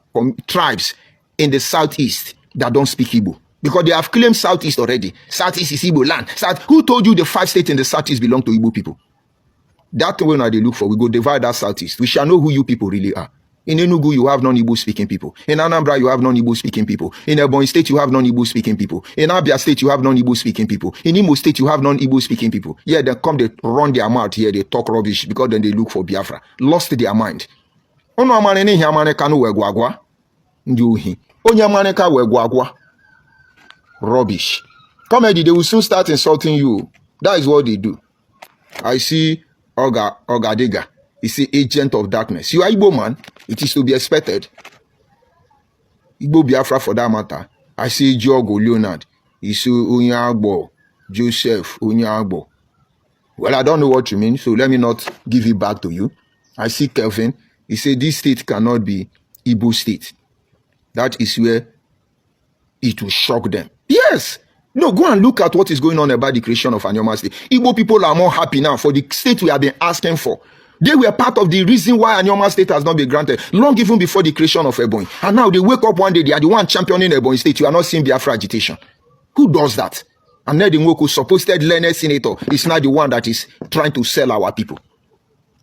S4: tribes in the southeast that don't speak Igbo. Because they have claimed southeast already. Southeast is Igbo land. Who told you the 5 states in the southeast belong to Igbo people? That one they look for. We go divide that southeast. We shall know who you people really are. In Enugu, you have non-Igbo speaking people. In Anambra, you have non-Igbo speaking people. In Ebonyi State, you have non-Igbo speaking people. In Abia State, you have non-Igbo speaking people. In Imo State, you have non-Igbo speaking people. Yeah, they come, they run their mouth here, they talk rubbish because then they look for Biafra. Lost their mind. Ono amanene hiamane kanu wegwagwa. Njuhi. Onye amaneka wegwagwa. Rubbish. Comedy, they will soon start insulting you. That is what they do. I see Ogadega. He's the agent of darkness. You are Igbo man. It is to be expected. Igbo Biafra for that matter. I see Jogo Leonard. Isu Unyagbo. Joseph Unyagbo. Well, I don't know what you mean, so let me not give it back to you. I see Kelvin. He said this state cannot be Igbo state. That is where it will shock them. Yes. No, go and look at what is going on about the creation of Anioma State. Igbo people are more happy now for the state we have been asking for. They were part of the reason why Anioma State has not been granted, long even before the creation of Ebonyi. And now they wake up one day, they are the one championing Ebonyi State. You are not seeing Biafra agitation. Who does that? And Ned Nwoko, supposed learned senator, is now the one that is trying to sell our people.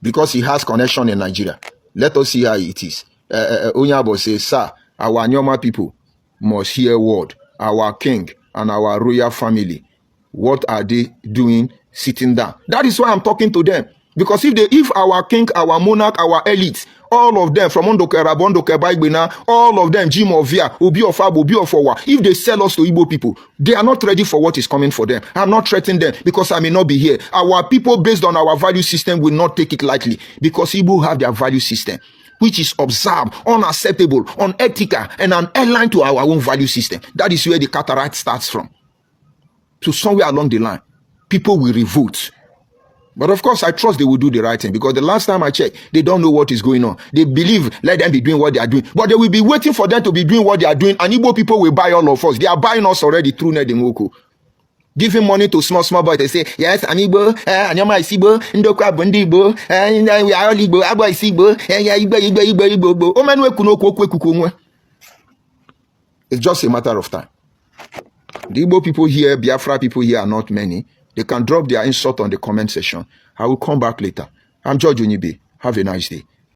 S4: Because he has connection in Nigeria. Let us see how it is. Onyabo says, sir, our Anioma people must hear word. Our king and our royal family, what are they doing sitting down? That is why I'm talking to them. Because if our king, our monarch, our elites, all of them from Ondoke Rabondoke Baibena, all of them, Jim Ovia, Obi of Abo, Obi of Owa, if they sell us to Igbo people, they are not ready for what is coming for them. I'm not threatening them because I may not be here. Our people, based on our value system, will not take it lightly because Igbo have their value system, which is observed, unacceptable, unethical, and an airline to our own value system. That is where the cataract starts from. So somewhere along the line, people will revolt. But of course, I trust they will do the right thing because the last time I checked, they don't know what is going on. They believe, let them be doing what they are doing. But they will be waiting for them to be doing what they are doing, and Igbo people will buy all of us. They are buying us already through Ned Nwoko. Giving money to small boys. They say, yes, I'm Igbo, Anioma is Igbo, Ndokwa Bundi Igbo, we are all Igbo, Abo is Igbo, Igbo. It's just a matter of time. The Igbo people here, Biafra people here are not many. They can drop their insult on the comment section. I will come back later. I'm George Onibe. Have a nice day.